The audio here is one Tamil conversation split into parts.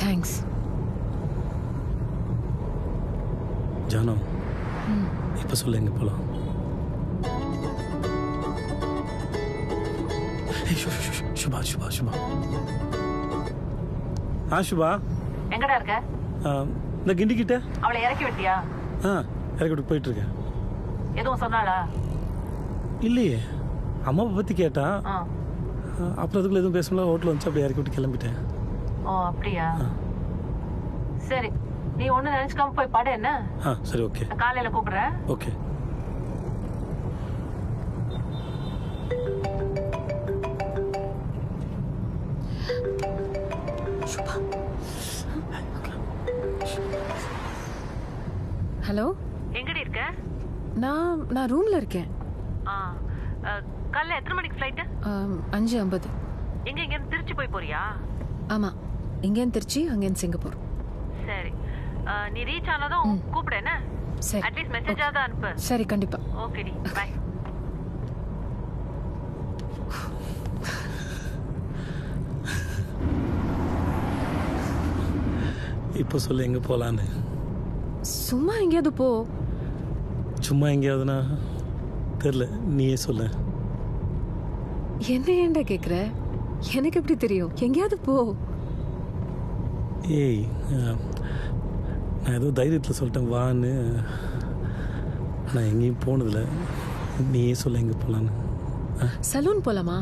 தேங்க்ஸ். ஜானு, இப்போ சொல்லு எங்கே போகலாம்? சுபா சுபா சுபா. சுபா எங்கடா இருக்க? இந்த கிண்டி கிட்ட. அவளை இறக்கி விட்டியா? இறக்கி விட்டு போயிட்டு இருக்கேன். எதுவும் சொன்னாளா? இல்லையே, அம்மாவை பற்றி கேட்டா. அப்புறம் அதுக்குள்ள எதுவும் பேசணும்ல, ஹோட்டல் வந்துச்சு, அப்படியே இறக்கி விட்டு கிளம்பிட்டேன். ஓ அப்படியா? சரி, நீ ஒண்ணு நினைச்சுக்காம போய் பாடு. என்ன? சரி, ஓகே. காலையில கூப்பிடுறேன். ஓகே. ஹலோ, எங்கடி இருக்க? நான் ரூம்ல இருக்கேன். காலைல எத்தனை மணிக்கு ஃப்ளைட்? 5:50. எங்க இங்க திருச்சி போய் போறியா? ஆமா, இங்கேருந்து திருச்சி, அங்கேருந்து சிங்கப்பூர். சரி, நீ ரீச் ஆனதும் கூப்பிடு. என்ன? சரி, அட்லீஸ்ட் மெசேஜாவது அனுப்பு. சரி, கண்டிப்பா. ஓகேடி, பை. இப்போ சொல்லு எங்கே போகலான்னு. சும்மா எங்கேயாவது போ. சும்மா எங்கேயாவதுனா தெரில, நீயே சொல்ல. என்ன ஏன்டா கேட்குற? எனக்கு எப்படி தெரியும்? எங்கேயாவது போ. ஏய், நான் ஏதோ தைரியத்தில் சொல்லிட்டேன் வான்னு. நான் எங்கேயும் போனதில்லை, நீயே சொல்ல எங்கே போகலான்னு. சலூன் போலாமா?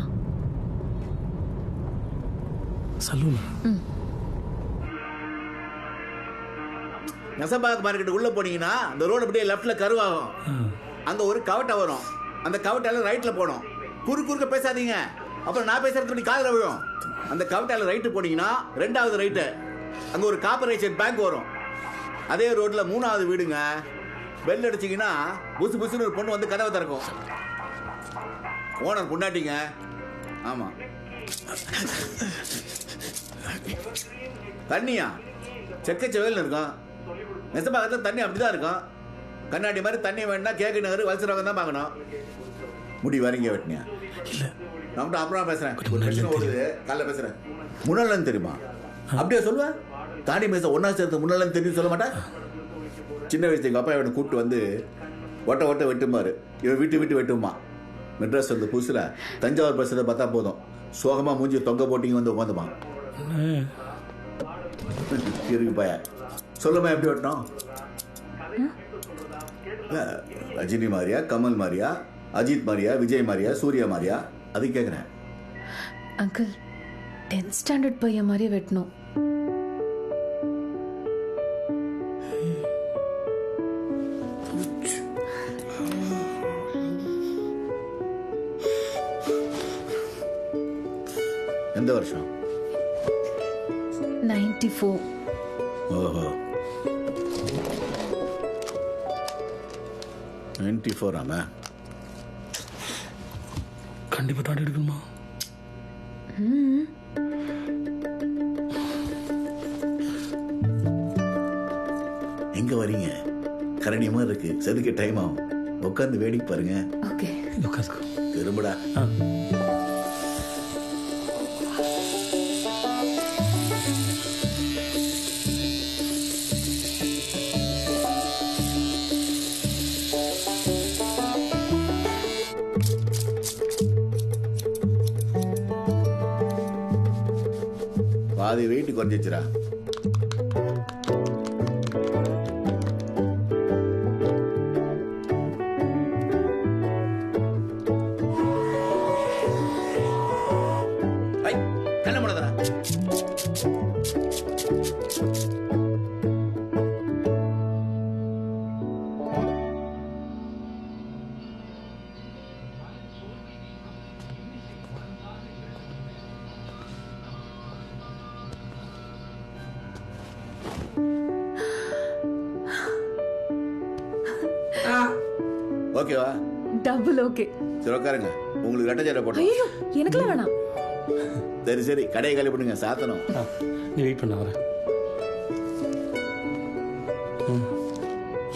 சலூனா? நெசபாக் மார்க்கெட் உள்ள போனீங்கன்னா அந்த ரோடு அப்படியே லெஃப்ட்ல கருவாகும். அங்க ஒரு கவட்டை வரும். அந்த கவட்டால ரைட்ல போகணும். குறுக்க பேசாதீங்க, அப்புறம் நான் பேசுறது காதுல விழும். அந்த கவட்டால ரைட்டு போனீங்கன்னா 2வது ரைட்டு, அங்க ஒரு கார்பரேஷன் பேங்க் வரும். அதே ரோட்ல 3வது வீடுங்க. பெல் அடிச்சிங்கன்னா புசு புசுன்னு ஒரு பொண்ணு வந்து கதவை திறக்கும். ஓனர் பொண்டாட்டிங்க. ஆமா. தண்ணியா செக்கச்செவல்னு இருக்கும். நெசபாகத்தில் தண்ணி அப்படிதான் இருக்கும். கண்ணாடி மாதிரி தண்ணி வேணும்னா கேக்கு நகர் வலசரவங்க தான் பார்க்கணும். முடி வரீங்க வெட்டினியா? இல்லை, நான் அப்புறம் பேசுறேன். ஓடுது, காலைல பேசுறேன். முன்னாள் தெரியுமா? அப்படியே சொல்லுவேன். தாண்டி பேச ஒன்னா சேர்த்து முன்னாள் தெரியும் சொல்ல மாட்டேன். சின்ன வயசு எங்கள் அப்பா இவனை கூப்பிட்டு வந்து ஒட்ட வெட்டுமாரு. இவன் விட்டு வெட்டுமா. மெட்ராஸ் வந்து புதுசில் தஞ்சாவூர் பஸ்ஸை பார்த்தா போதும், சோகமாக மூஞ்சி தொங்க போட்டிங்க வந்து உட்காந்துப்பான். இருக்கு பய சொல்லுமா எப்படி வெட்டணும்? ரஜினி மாதிரியா, கமல் மாதிரியா, அஜித் மாதிரியா, விஜய் மாதிரியா, சூர்யா மாதிரியா? அது கேட்குறேன். அங்கிள், 10th ஸ்டாண்டர்ட் பையன் மாதிரி வெட்டணும். எந்த வருஷம்? 94. ஓஹோ, 94 ஆமா. கண்டிப்பாக தாண்டி எடுக்கணுமா? எங்க வரீங்க? கரணியமா இருக்கு, செதுக்க டைம் ஆகும். உட்காந்து வேடிக்கை பாருங்க. ஓகே, திரும்படா. பாதி வெயிட் குறைஞ்சிச்சுரா. என்ன பண்ணுறா? ஓகேவா? Double okay. சரி உட்காருங்க. உங்களுக்கு ரெட்டை ஜடை போட்டோம். ஐயோ, எனக்குலாம் வேணாம். சரி கடையை காலி பண்ணுங்க, சாத்தணும். நீ வெயிட் பண்ண வரேன்.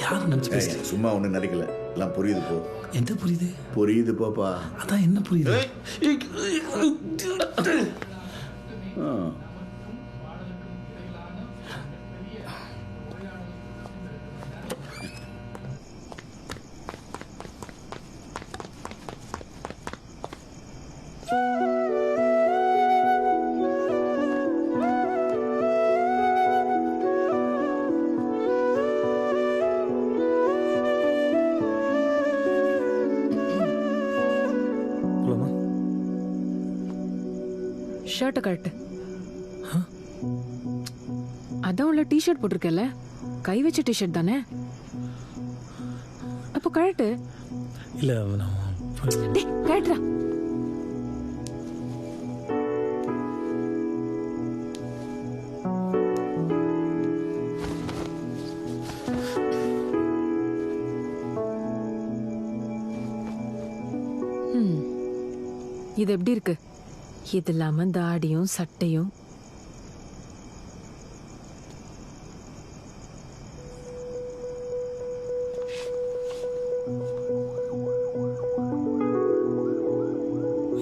யார் நினச்சி பேச? சும்மா ஒன்றும் நினைக்கல, எல்லாம் புரியுது போ. எந்த புரியுது? புரியுது போப்பா. அதான் என்ன புரியுது? ஷர்ட்டை கழட்டு. அதான் உள்ள டிஷர்ட் போட்டிருக்கல, கை வச்ச டிஷர்ட் தானே, அப்போ கழட்டு. இல்லை கழட்டுறா. இது எப்படி இருக்கு? இது இல்லாம தாடியும் சட்டையும்.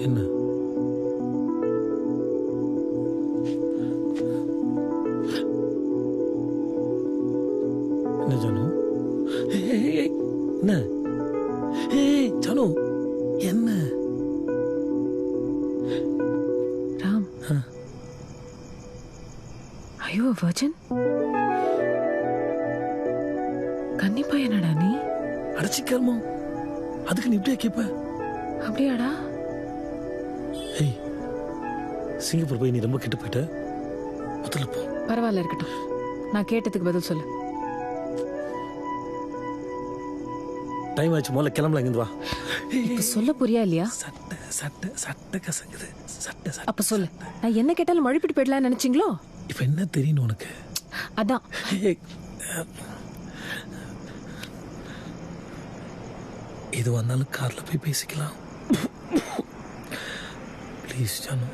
என்ன என்ன ஜானு? என்ன ஜானு என்ன? ராம், ஐயோ வர்ஜன், கன்னிப்பா என்னடா நீ? அடைச்சிக்காரமா, அதுக்கு நீ இப்படியா கேட்ப? அப்படியாடா? ஏய், சிங்கப்பூர் போய் நீ ரொம்ப கெட்டு போயிட்ட. முதல்ல போ. பரவாயில்ல, இருக்கட்டும். நான் கேட்டதுக்கு பதில் சொல்லு. டைம் ஆச்சு, முதல்ல கிளம்பல. இருந்து வா. இப்ப சொல்ல புரியா இல்லையா? சட்டை சட்டை சட்டை கசங்குது. சட்டை சட்டை. அப்ப சொல்லு, நான் என்ன கேட்டாலும் மழுப்பிட்டு போயிடலாம்னு நினைச்சீங்களோ? இப்ப என்ன தெரியும் உனக்கு? அதான் இது வந்தாலும் கார்ல போய் பேசிக்கலாம். ப்ளீஸ் ஜானு.